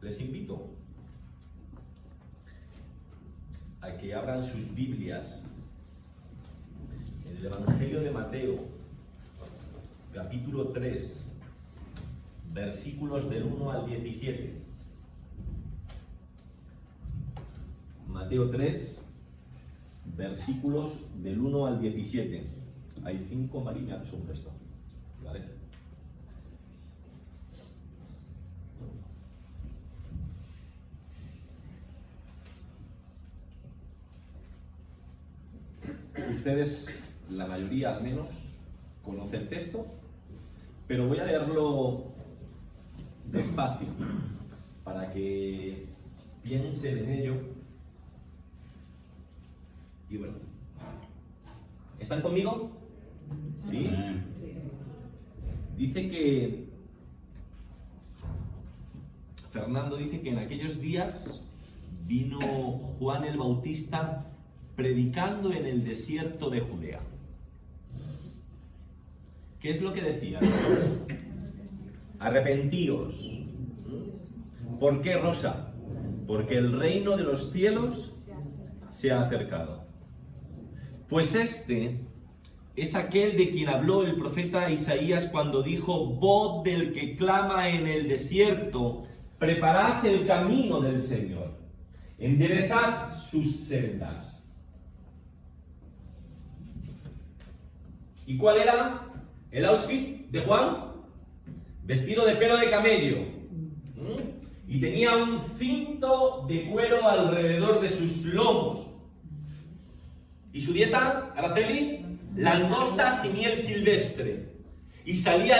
les invito a que abran sus Biblias en el Evangelio de Mateo, capítulo 3, versículos del 1 al 17. Mateo 3, versículos del 1 al 17. Hay 5, María, me haces un gesto, ¿vale? Ustedes, la mayoría al menos, conocen el texto, pero voy a leerlo despacio para que piensen en ello. Y bueno, ¿están conmigo? ¿Sí? Dice que Fernando dice que en aquellos días vino Juan el Bautista predicando en el desierto de Judea. ¿Qué es lo que decía? Arrepentíos. ¿Por qué, Rosa? Porque el reino de los cielos se ha acercado. Pues este es aquel de quien habló el profeta Isaías cuando dijo: voz del que clama en el desierto, preparad el camino del Señor, enderezad sus sendas. ¿Y cuál era el outfit de Juan? Vestido de pelo de camello. Y tenía un cinto de cuero alrededor de sus lomos. ¿Y su dieta, Araceli? Langostas y miel silvestre. Y salía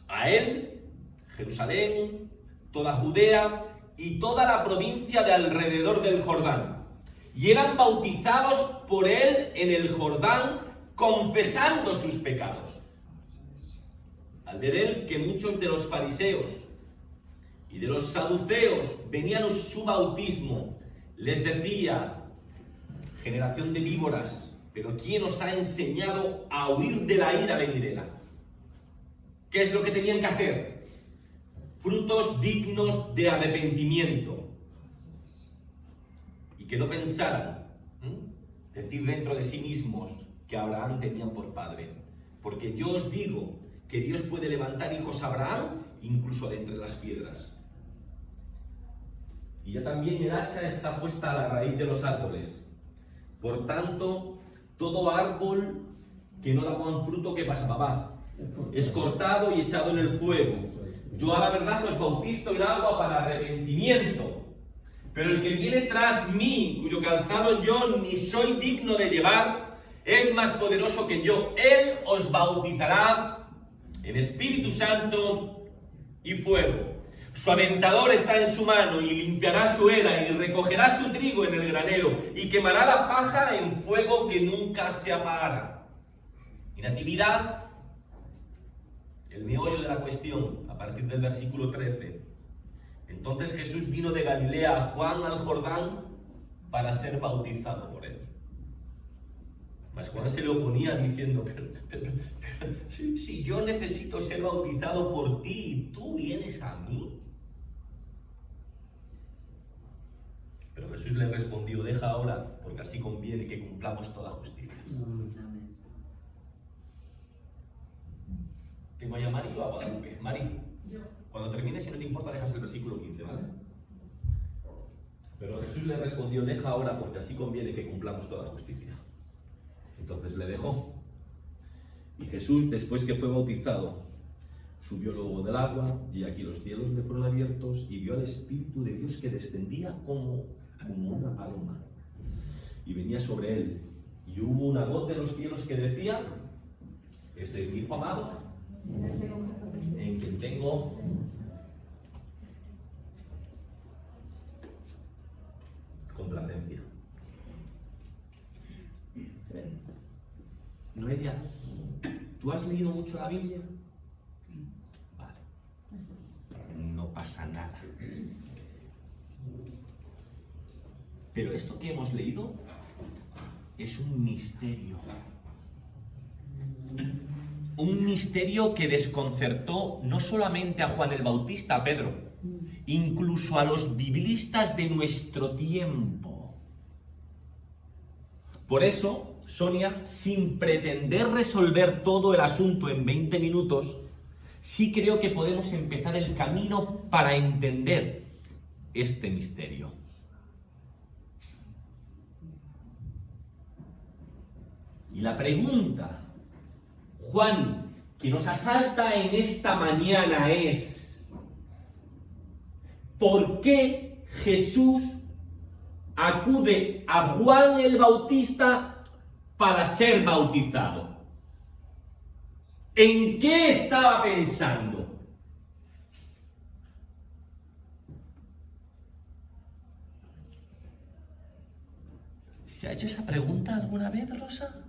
a él, Jerusalén, toda Judea y toda la provincia de alrededor del Jordán. Y eran bautizados por él en el Jordán, confesando sus pecados. Al ver él que muchos de los fariseos y de los saduceos venían a su bautismo, les decía: generación de víboras, ¿pero quién os ha enseñado a huir de la ira venidera? ¿Qué es lo que tenían que hacer? Frutos dignos de arrepentimiento. Y que no pensaran, decir dentro de sí mismos, que a Abraham tenían por padre. Porque yo os digo que Dios puede levantar hijos a Abraham incluso de entre las piedras. Y ya también el hacha está puesta a la raíz de los árboles. Por tanto, todo árbol que no da buen fruto, ¿qué pasa, papá? Es cortado y echado en el fuego. Yo a la verdad os bautizo en agua para arrepentimiento. Pero el que viene tras mí, cuyo calzado yo ni soy digno de llevar, es más poderoso que yo. Él os bautizará en Espíritu Santo y fuego. Su aventador está en su mano y limpiará su era y recogerá su trigo en el granero y quemará la paja en fuego que nunca se apagará. Y Natividad, el meollo de la cuestión, a partir del versículo 13. Entonces Jesús vino de Galilea a Juan al Jordán para ser bautizado por él. Mas Juan se le oponía diciendo: pero, si yo necesito ser bautizado por ti y tú vienes a mí. Pero Jesús le respondió: deja ahora, porque así conviene que cumplamos toda justicia. ¿Tengo ahí a Mari o a Guadalupe? Mari, cuando termines, si no te importa, dejas el versículo 15, ¿vale? Pero Jesús le respondió: deja ahora, porque así conviene que cumplamos toda justicia. Entonces le dejó. Y Jesús, después que fue bautizado, subió luego del agua, y aquí los cielos le fueron abiertos, y vio al Espíritu de Dios que descendía como una paloma, y venía sobre él. Y hubo una voz de los cielos que decía: este es mi Hijo amado, en quien tengo complacencia. Noelia, ¿tú has leído mucho la Biblia? Vale. No pasa nada. Pero esto que hemos leído es un misterio. un misterio que desconcertó no solamente a Juan el Bautista, Pedro, incluso a los biblistas de nuestro tiempo. Por eso, Sonia, sin pretender resolver todo el asunto en 20 minutos, sí creo que podemos empezar el camino para entender este misterio. Y la pregunta, Juan, que nos asalta en esta mañana es: ¿por qué Jesús acude a Juan el Bautista para ser bautizado? ¿En qué estaba pensando? ¿Se ha hecho esa pregunta alguna vez, Rosa?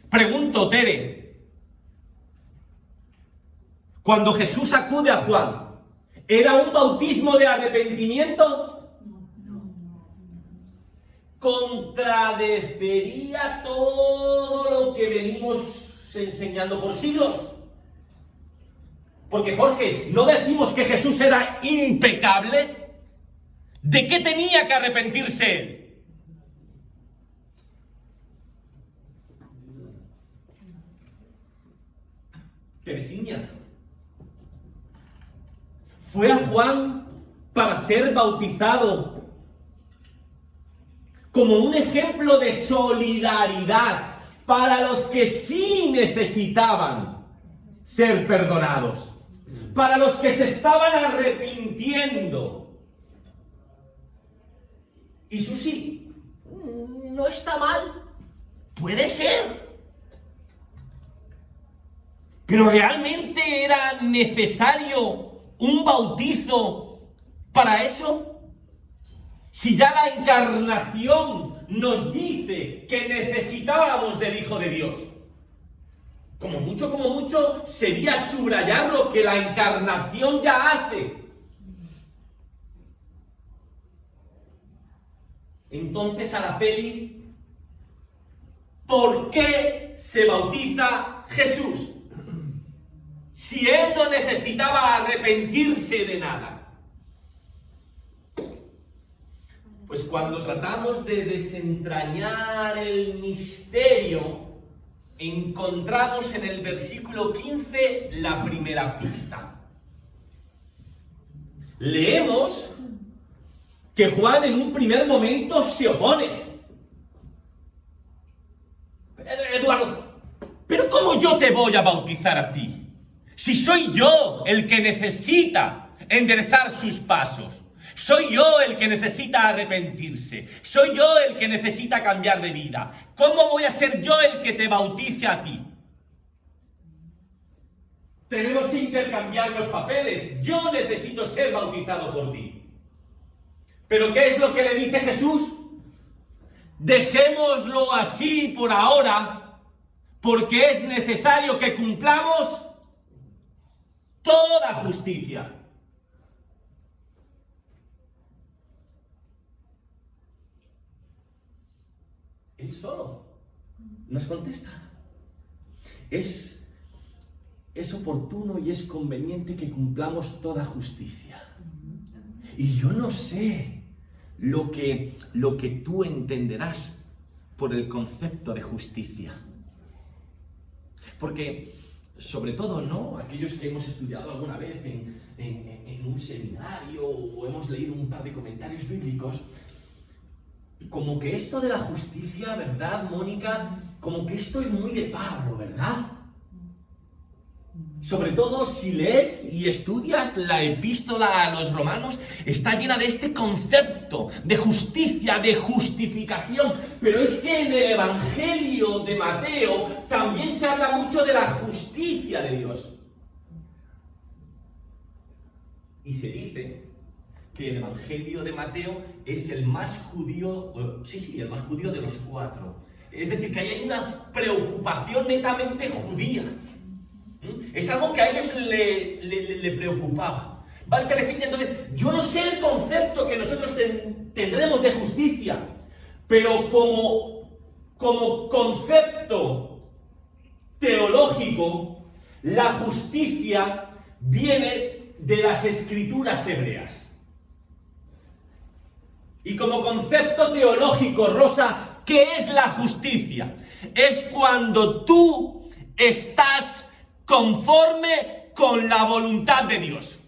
Pregunto, Tere. Cuando Jesús acude a Juan, ¿era un bautismo de arrepentimiento? ¿Contradecería todo lo que venimos enseñando por siglos? Porque, Jorge, ¿no decimos que Jesús era impecable? ¿De qué tenía que arrepentirse él? Teresina, fue a Juan para ser bautizado como un ejemplo de solidaridad para los que sí necesitaban ser perdonados, para los que se estaban arrepintiendo. Y Susi, no está mal, puede ser. ¿Pero realmente era necesario un bautizo para eso? Si ya la encarnación nos dice que necesitábamos del Hijo de Dios. Como mucho, sería subrayar lo que la encarnación ya hace. Entonces, Araceli, ¿por qué se bautiza Jesús? Si él no necesitaba arrepentirse de nada. Pues cuando tratamos de desentrañar el misterio, encontramos en el versículo 15 la primera pista. Leemos que Juan en un primer momento se opone. Eduardo, ¿pero cómo yo te voy a bautizar a ti? Si soy yo el que necesita enderezar sus pasos, soy yo el que necesita arrepentirse, soy yo el que necesita cambiar de vida, ¿cómo voy a ser yo el que te bautice a ti? Tenemos que intercambiar los papeles. Yo necesito ser bautizado por ti. ¿Pero qué es lo que le dice Jesús? Dejémoslo así por ahora, porque es necesario que cumplamos toda justicia. Él solo nos contesta. Es oportuno y es conveniente que cumplamos toda justicia. Y yo no sé lo que tú entenderás por el concepto de justicia. Porque, sobre todo, ¿no? Aquellos que hemos estudiado alguna vez en un seminario o hemos leído un par de comentarios bíblicos, como que esto de la justicia, ¿verdad, Mónica? Como que esto es muy de Pablo, ¿verdad? Sobre todo si lees y estudias la epístola a los romanos, está llena de este concepto de justicia, de justificación. Pero es que en el Evangelio de Mateo también se habla mucho de la justicia de Dios. Y se dice que el Evangelio de Mateo es el más judío, el más judío de los cuatro. Es decir, que hay una preocupación netamente judía. Es algo que a ellos le preocupaba. ¿Vale, Teresita? Entonces, yo no sé el concepto que nosotros tendremos de justicia, pero como como concepto teológico, la justicia viene de las escrituras hebreas. Y como concepto teológico, Rosa, ¿qué es la justicia? Es cuando tú estás conforme con la voluntad de Dios.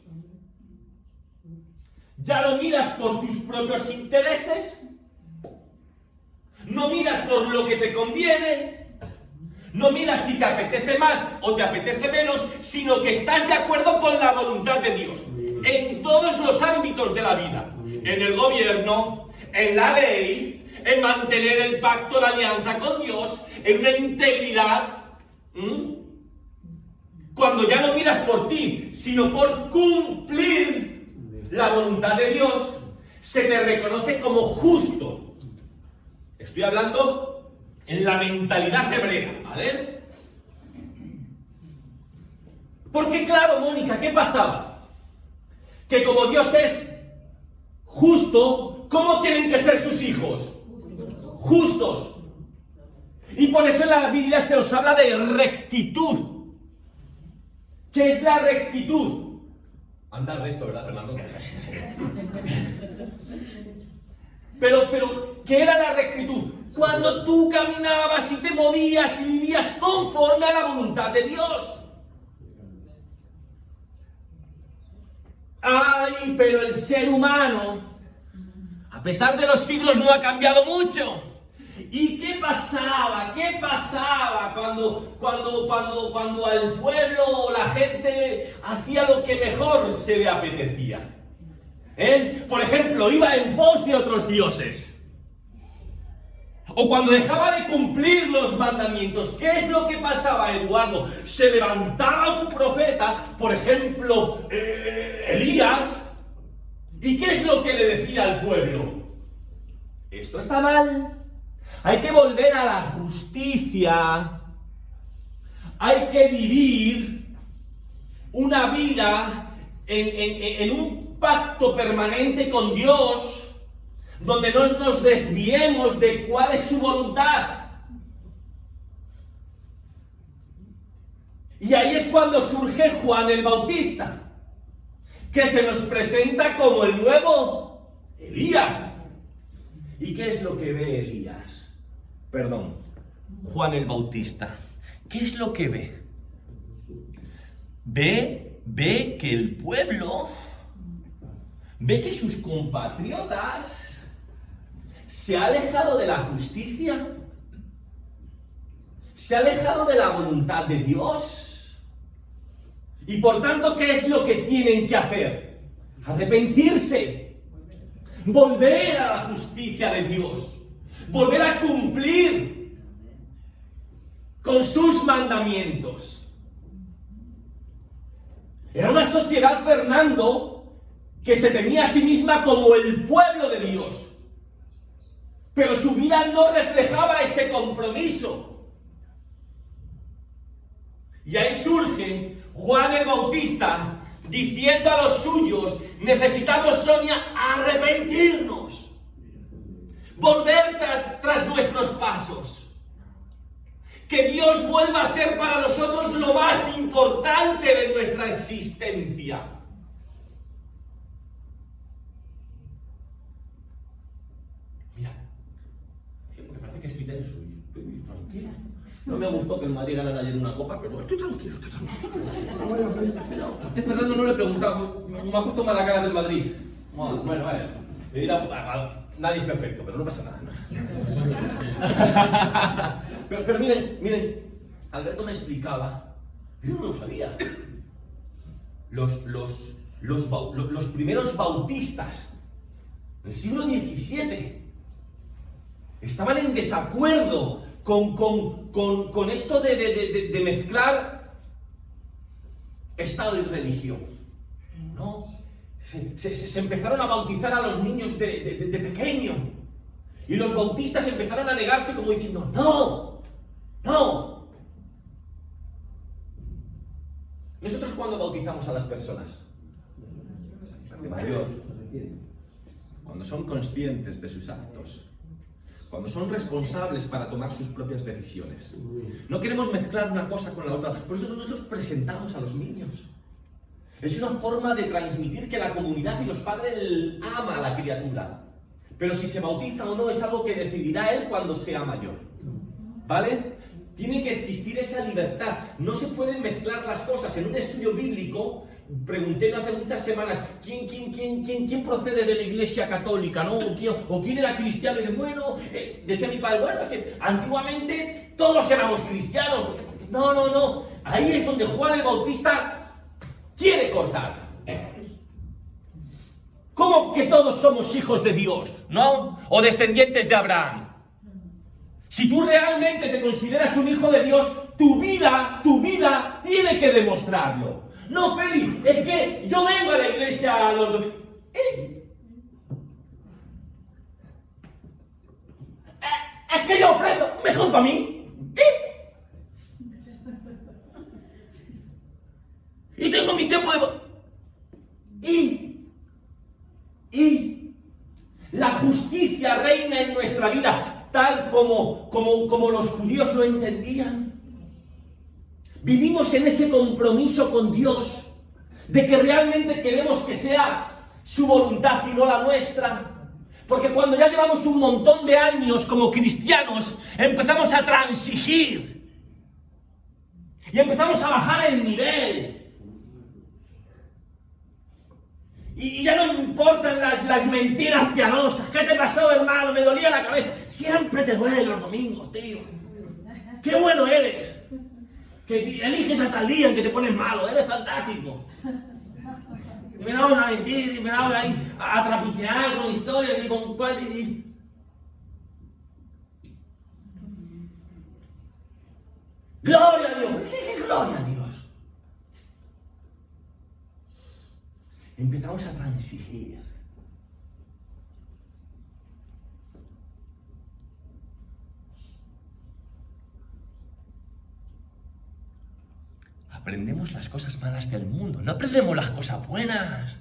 Ya no miras por tus propios intereses, no miras por lo que te conviene, no miras si te apetece más o te apetece menos, sino que estás de acuerdo con la voluntad de Dios en todos los ámbitos de la vida, en el gobierno, en la ley, en mantener el pacto, la alianza con Dios, en una integridad. Cuando ya no miras por ti, sino por cumplir la voluntad de Dios, se te reconoce como justo. Estoy hablando en la mentalidad hebrea, ¿vale? Porque claro, Mónica, ¿qué pasaba? Que como Dios es justo, ¿cómo tienen que ser sus hijos? Justos. Y por eso en la Biblia se os habla de rectitud. ¿Qué es la rectitud? Anda recto, ¿verdad, Fernando? Pero, ¿qué era la rectitud? Cuando tú caminabas y te movías y vivías conforme a la voluntad de Dios. Ay, pero el ser humano, a pesar de los siglos, no ha cambiado mucho. ¿Y qué pasaba? ¿Qué pasaba cuando al pueblo o la gente hacía lo que mejor se le apetecía? Por ejemplo, iba en pos de otros dioses. O cuando dejaba de cumplir los mandamientos. ¿Qué es lo que pasaba, Eduardo? Se levantaba un profeta, por ejemplo, Elías. ¿Y qué es lo que le decía al pueblo? Esto está mal. Hay que volver a la justicia. Hay que vivir una vida en un pacto permanente con Dios, donde no nos desviemos de cuál es su voluntad. Y ahí es cuando surge Juan el Bautista, que se nos presenta como el nuevo Elías. ¿Y qué es lo que ve Elías? Perdón, Juan el Bautista. ¿Qué es lo que ve? Ve que el pueblo, ve que sus compatriotas se ha alejado de la justicia, se ha alejado de la voluntad de Dios. Y por tanto, ¿qué es lo que tienen que hacer? Arrepentirse, volver a la justicia de Dios, volver a cumplir con sus mandamientos. Era una sociedad, Fernando, que se tenía a sí misma como el pueblo de Dios, pero su vida no reflejaba ese compromiso. Y ahí surge Juan el Bautista diciendo a los suyos: necesitamos, Sonia, arrepentirnos, volver tras nuestros pasos, que Dios vuelva a ser para nosotros lo más importante de nuestra existencia. Mira, porque parece que estoy tenso, estoy tranquilo. No me gustó que el Madrid ganara ayer una copa, pero estoy tranquilo. A este Fernando no le he preguntado, me ha puesto mala cara del Madrid. Bueno, vale. Me dirá, nadie es perfecto, pero no pasa nada. Pero miren, Alberto me explicaba, yo no lo sabía. Los primeros bautistas del siglo XVII estaban en desacuerdo con esto de mezclar Estado y religión, ¿no? Se empezaron a bautizar a los niños de pequeño, y los bautistas empezaron a negarse como diciendo: ¡no! Nosotros, cuando bautizamos a las personas, de mayor, cuando son conscientes de sus actos, cuando son responsables para tomar sus propias decisiones. No queremos mezclar una cosa con la otra, por eso nosotros presentamos a los niños. Es una forma de transmitir que la comunidad y los padres ama a la criatura. Pero si se bautiza o no es algo que decidirá él cuando sea mayor. ¿Vale? Tiene que existir esa libertad. No se pueden mezclar las cosas. En un estudio bíblico, pregunté no hace muchas semanas, ¿quién procede de la Iglesia Católica? ¿No? ¿O quién era cristiano? Y de, bueno, decía mi padre, bueno, es que antiguamente todos éramos cristianos. No. Ahí es donde Juan el Bautista quiere cortar. ¿Cómo que todos somos hijos de Dios? ¿No? O descendientes de Abraham. Si tú realmente te consideras un hijo de Dios, tu vida tiene que demostrarlo. No, Feli, es que yo vengo a la iglesia a los domingos. Es que yo ofrendo, mejor para mí. Y tengo mi tiempo de... Y la justicia reina en nuestra vida, tal como los judíos lo entendían. Vivimos en ese compromiso con Dios, de que realmente queremos que sea su voluntad y no la nuestra. Porque cuando ya llevamos un montón de años como cristianos, empezamos a transigir. Y empezamos a bajar el nivel. Y ya no importan las mentiras piadosas. ¿Qué te pasó, hermano? Me dolía la cabeza. Siempre te duele los domingos, tío. ¡Qué bueno eres! Que eliges hasta el día en que te pones malo. Eres fantástico. Y me damos a mentir, y me damos ahí a trapichear con historias y con cuantos y... ¡Gloria a Dios! ¿Qué gloria a Dios? Empezamos a transigir. Aprendemos las cosas malas del mundo, no aprendemos las cosas buenas.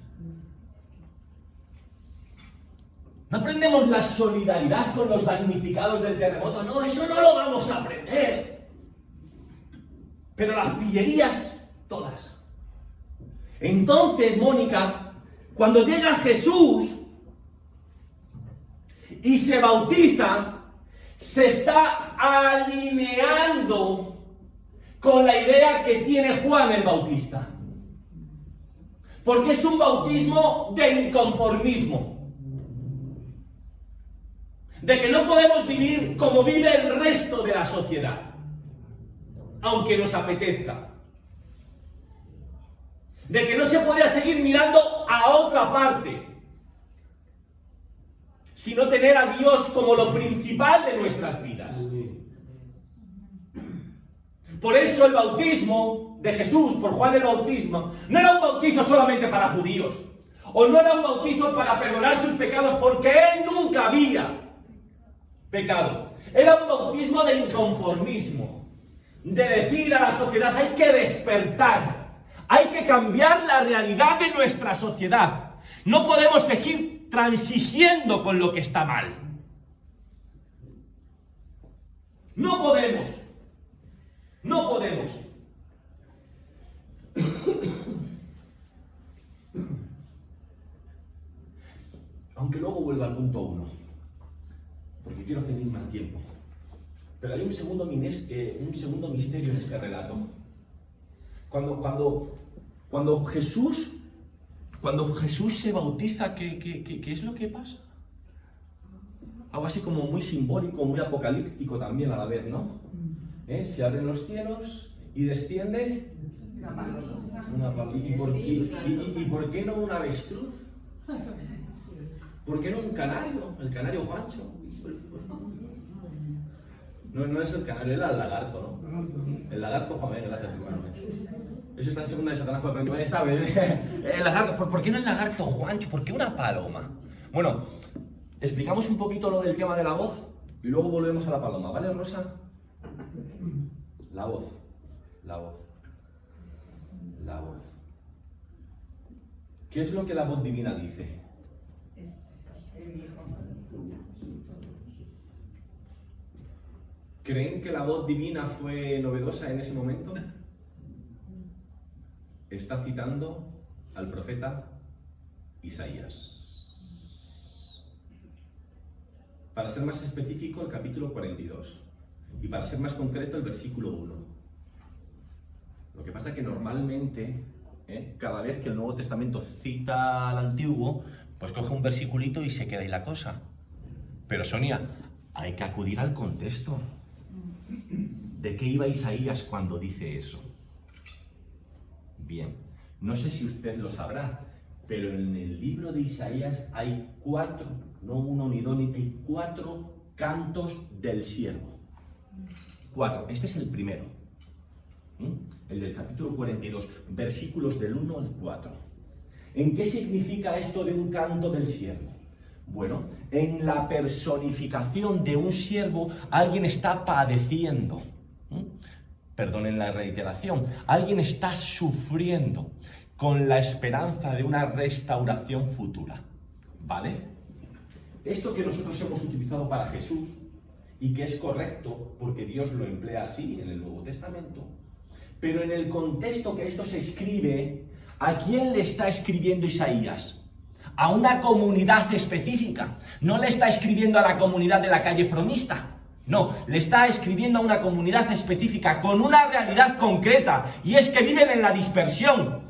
No aprendemos la solidaridad con los damnificados del terremoto, no, eso no lo vamos a aprender. Pero las pillerías, todas. Entonces, Mónica, cuando llega Jesús y se bautiza, se está alineando con la idea que tiene Juan el Bautista. Porque es un bautismo de inconformismo. De que no podemos vivir como vive el resto de la sociedad, aunque nos apetezca. De que no se puede seguir mirando a otra parte, sino tener a Dios como lo principal de nuestras vidas. Por eso el bautismo de Jesús, por Juan el Bautista, no era un bautizo solamente para judíos, o no era un bautizo para perdonar sus pecados, porque él nunca había pecado. Era un bautismo de inconformismo, de decir a la sociedad, hay que despertar. Hay que cambiar la realidad de nuestra sociedad. No podemos seguir transigiendo con lo que está mal. No podemos. No podemos. Aunque luego vuelva al punto 1, porque quiero ceñirme al tiempo. Pero hay un segundo misterio en este relato. Cuando Jesús se bautiza, ¿qué es lo que pasa? Algo así como muy simbólico, muy apocalíptico también a la vez, ¿no? Se abren los cielos y desciende una paloma. ¿Y por qué no un avestruz? ¿Por qué no un canario? El canario Juancho. No es el canario, era el lagarto, ¿no? El lagarto Juan, gracias, hermano. Eso está en segunda de Satanás 4:39, ¿sabes? El lagarto, ¿por qué no el lagarto Juancho? ¿Por qué una paloma? Bueno, explicamos un poquito lo del tema de la voz y luego volvemos a la paloma, ¿vale, Rosa? La voz. ¿Qué es lo que la voz divina dice? ¿Creen que la voz divina fue novedosa en ese momento? Está citando al profeta Isaías. Para ser más específico, el capítulo 42. Y para ser más concreto, el versículo 1. Lo que pasa es que normalmente, cada vez que el Nuevo Testamento cita al Antiguo, pues coge un versiculito y se queda ahí la cosa. Pero Sonia, hay que acudir al contexto. ¿De qué iba Isaías cuando dice eso? Bien, no sé si usted lo sabrá, pero en el libro de Isaías hay 4, no uno ni dos, hay 4 cantos del siervo. 4, este es el primero, el del capítulo 42, versículos del 1 al 4. ¿En qué significa esto de un canto del siervo? Bueno, en la personificación de un siervo, alguien está padeciendo. Perdonen la reiteración, alguien está sufriendo con la esperanza de una restauración futura, ¿vale? Esto que nosotros hemos utilizado para Jesús, y que es correcto porque Dios lo emplea así en el Nuevo Testamento, pero en el contexto que esto se escribe, ¿a quién le está escribiendo Isaías? A una comunidad específica. No le está escribiendo a la comunidad de la calle Fromista. No, le está escribiendo a una comunidad específica con una realidad concreta, y es que viven en la dispersión,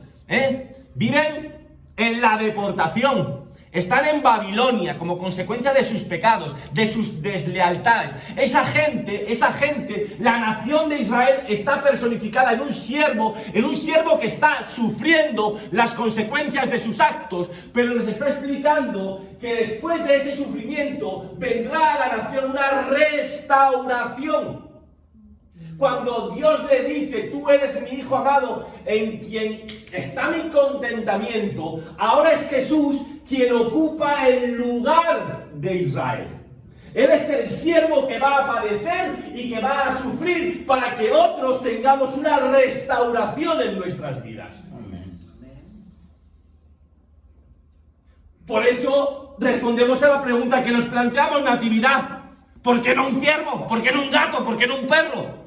viven en la deportación, están en Babilonia como consecuencia de sus pecados, de sus deslealtades. Esa gente, la nación de Israel está personificada en un siervo que está sufriendo las consecuencias de sus actos, pero les está explicando que después de ese sufrimiento vendrá a la nación una restauración. Cuando Dios le dice, tú eres mi hijo amado, en quien está mi contentamiento, ahora es Jesús quien ocupa el lugar de Israel. Él es el siervo que va a padecer y que va a sufrir para que otros tengamos una restauración en nuestras vidas. Amén. Por eso respondemos a la pregunta que nos planteamos, Natividad. ¿Por qué no un ciervo? ¿Por qué no un gato? ¿Por qué no un perro?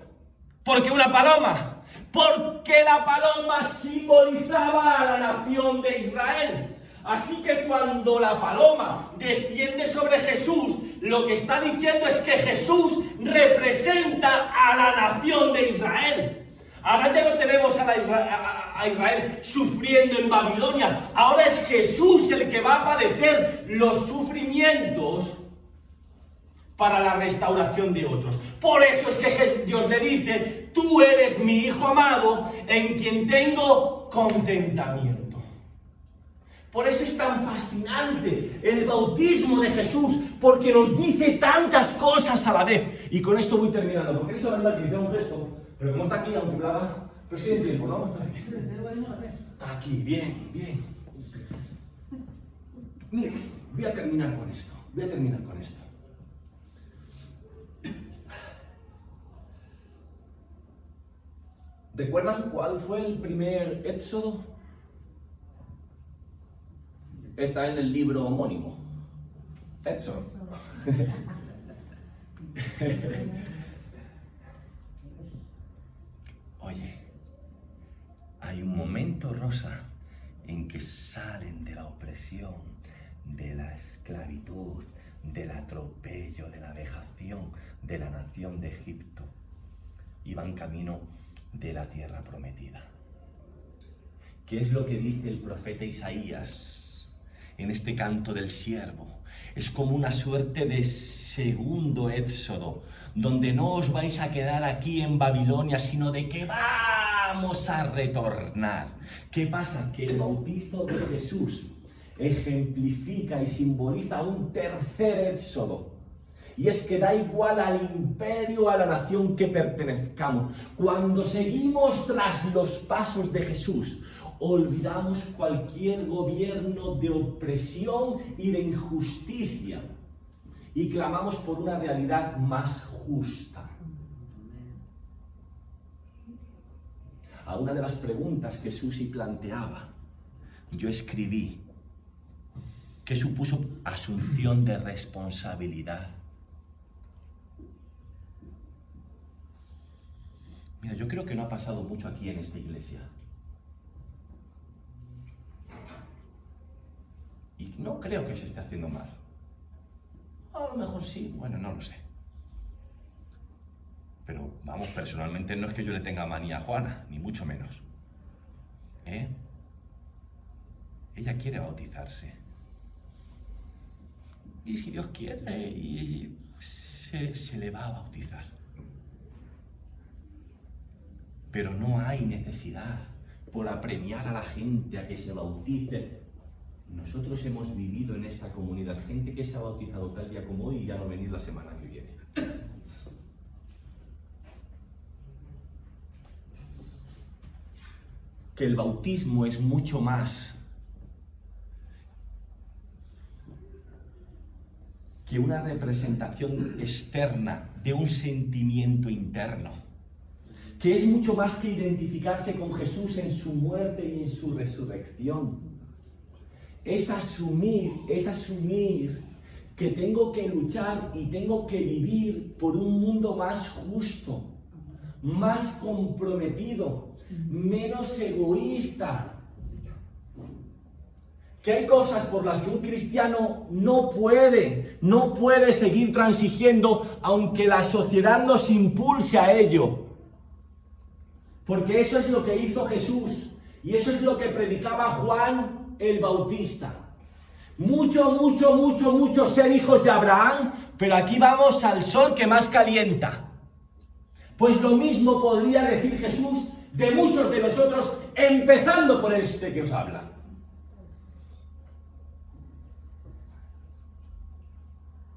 ¿Por qué una paloma? Porque la paloma simbolizaba a la nación de Israel. Así que cuando la paloma desciende sobre Jesús, lo que está diciendo es que Jesús representa a la nación de Israel. Ahora ya no tenemos a Israel sufriendo en Babilonia. Ahora es Jesús el que va a padecer los sufrimientos para la restauración de otros. Por eso es que Dios le dice, tú eres mi hijo amado, en quien tengo contentamiento. Por eso es tan fascinante el bautismo de Jesús, porque nos dice tantas cosas a la vez. Y con esto voy terminando, porque he dicho la verdad que hice un gesto, pero como está aquí, aunque hablaba, pero sí en tiempo, ¿no? Está aquí, bien, bien. Mire, voy a terminar con esto, ¿Recuerdan cuál fue el primer éxodo? Está en el libro homónimo. Éxodo. Oye, hay un momento, Rosa, en que salen de la opresión, de la esclavitud, del atropello, de la vejación de la nación de Egipto, y van camino de la tierra prometida. ¿Qué es lo que dice el profeta Isaías en este canto del siervo? Es como una suerte de segundo éxodo, donde no os vais a quedar aquí en Babilonia, sino de que vamos a retornar. ¿Qué pasa? Que el bautizo de Jesús ejemplifica y simboliza un tercer éxodo. Y es que da igual al imperio, a la nación que pertenezcamos. Cuando seguimos tras los pasos de Jesús, olvidamos cualquier gobierno de opresión y de injusticia y clamamos por una realidad más justa. A una de las preguntas que Susi planteaba, yo escribí que supuso asunción de responsabilidad. Mira, yo creo que no ha pasado mucho aquí en esta iglesia. Y no creo que se esté haciendo mal. A lo mejor sí, bueno, no lo sé. Pero, vamos, personalmente no es que yo le tenga manía a Juana, ni mucho menos. Ella quiere bautizarse. Y si Dios quiere, se le va a bautizar. Pero no hay necesidad por apremiar a la gente a que se bautice. Nosotros hemos vivido en esta comunidad gente que se ha bautizado tal día como hoy y ya no venir la semana que viene. Que el bautismo es mucho más que una representación externa de un sentimiento interno, que es mucho más que identificarse con Jesús en su muerte y en su resurrección. Es asumir que tengo que luchar y tengo que vivir por un mundo más justo, más comprometido, menos egoísta. Que hay cosas por las que un cristiano no puede seguir transigiendo, aunque la sociedad nos impulse a ello. Porque eso es lo que hizo Jesús, y eso es lo que predicaba Juan el Bautista. Mucho ser hijos de Abraham, pero aquí vamos al sol que más calienta. Pues lo mismo podría decir Jesús de muchos de nosotros, empezando por este que os habla.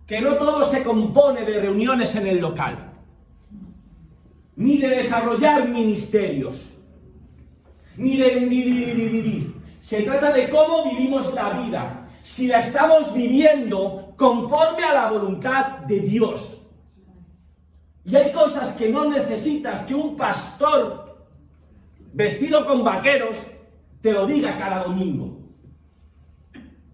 Que no todo se compone de reuniones en el local, ni de desarrollar ministerios, ni de... Se trata de cómo vivimos la vida, si la estamos viviendo conforme a la voluntad de Dios. Y hay cosas que no necesitas que un pastor vestido con vaqueros te lo diga cada domingo.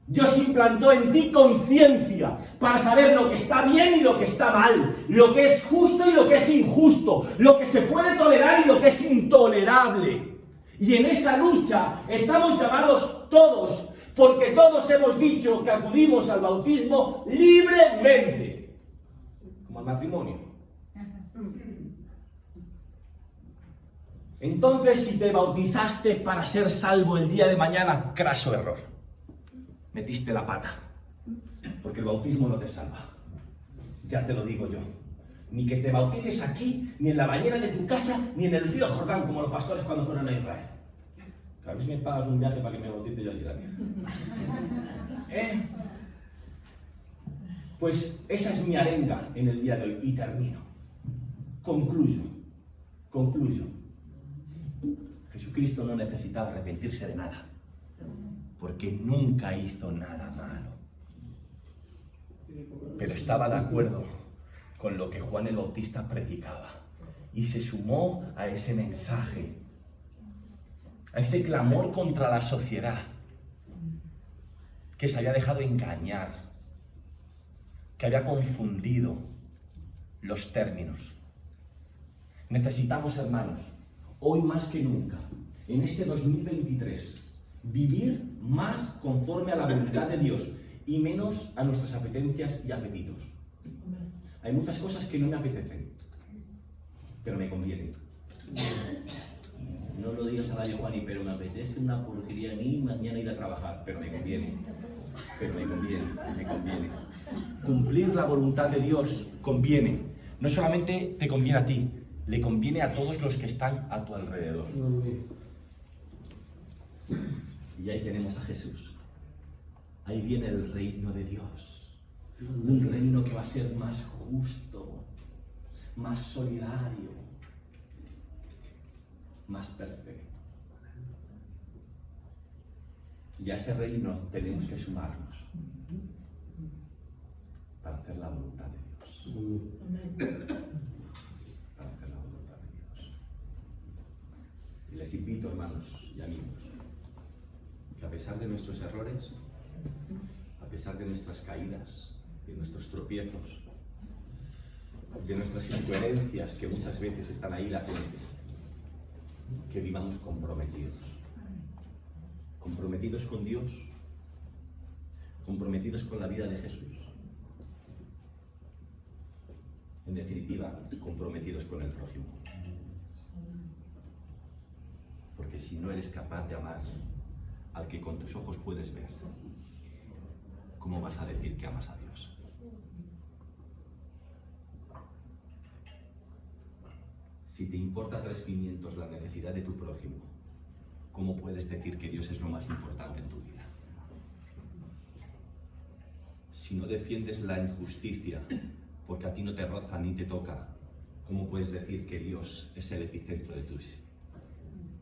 Dios implantó en ti conciencia para saber lo que está bien y lo que está mal, lo que es justo y lo que es injusto, lo que se puede tolerar y lo que es intolerable. Y en esa lucha estamos llamados todos, porque todos hemos dicho que acudimos al bautismo libremente, como al matrimonio. Entonces, si te bautizaste para ser salvo el día de mañana, craso error. Metiste la pata, porque el bautismo no te salva. Ya te lo digo yo. Ni que te bautices aquí, ni en la bañera de tu casa, ni en el río Jordán, como los pastores cuando fueron a Israel. Que a ver si me pagas un viaje para que me bautice yo allí también. Pues esa es mi arenga en el día de hoy, y termino. Concluyo. Jesucristo no necesitaba arrepentirse de nada, porque nunca hizo nada malo. Pero estaba de acuerdo con lo que Juan el Bautista predicaba y se sumó a ese mensaje, a ese clamor contra la sociedad que se había dejado engañar, que había confundido los términos. Necesitamos, hermanos, hoy más que nunca, en este 2023, vivir más conforme a la voluntad de Dios y menos a nuestras apetencias y apetitos. Hay muchas cosas que no me apetecen, pero me convienen. No lo digas a la Giovanni, pero me apetece una porquería a mí mañana ir a trabajar, pero me conviene. Me conviene. Cumplir la voluntad de Dios conviene. No solamente te conviene a ti, le conviene a todos los que están a tu alrededor. Y ahí tenemos a Jesús. Ahí viene el reino de Dios. Un reino que va a ser más justo, más solidario, más perfecto. Y a ese reino tenemos que sumarnos para hacer la voluntad de Dios. Para hacer la voluntad de Dios. Y les invito, hermanos y amigos, que a pesar de nuestros errores, a pesar de nuestras caídas, de nuestros tropiezos, de nuestras incoherencias que muchas veces están ahí latentes, que vivamos comprometidos. Comprometidos con Dios, comprometidos con la vida de Jesús. En definitiva, comprometidos con el prójimo. Porque si no eres capaz de amar al que con tus ojos puedes ver, ¿cómo vas a decir que amas a Dios? Si te importa 3 pimientos la necesidad de tu prójimo, ¿cómo puedes decir que Dios es lo más importante en tu vida? Si no defiendes la injusticia porque a ti no te roza ni te toca, ¿cómo puedes decir que Dios es el epicentro de tu vida?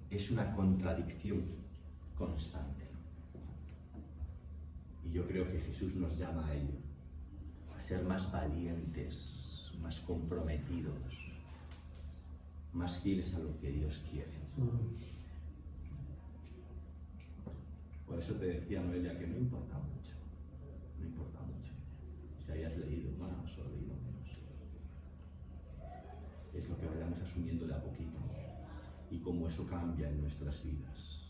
Es una contradicción constante. Y yo creo que Jesús nos llama a ello, a ser más valientes, más comprometidos, más fieles a lo que Dios quiere. Por eso te decía, Noelia, que no importa mucho, si hayas leído más o leído menos. Es lo que vayamos asumiendo de a poquito y cómo eso cambia en nuestras vidas.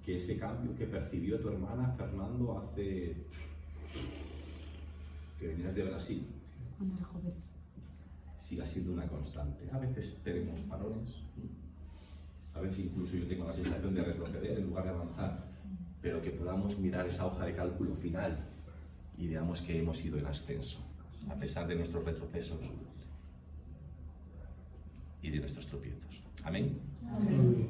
Que ese cambio que percibió tu hermana Fernando hace que venías de Brasil siga siendo una constante. A veces tenemos parones, a veces incluso yo tengo la sensación de retroceder en lugar de avanzar, pero que podamos mirar esa hoja de cálculo final y veamos que hemos ido en ascenso, a pesar de nuestros retrocesos y de nuestros tropiezos. Amén. Amén.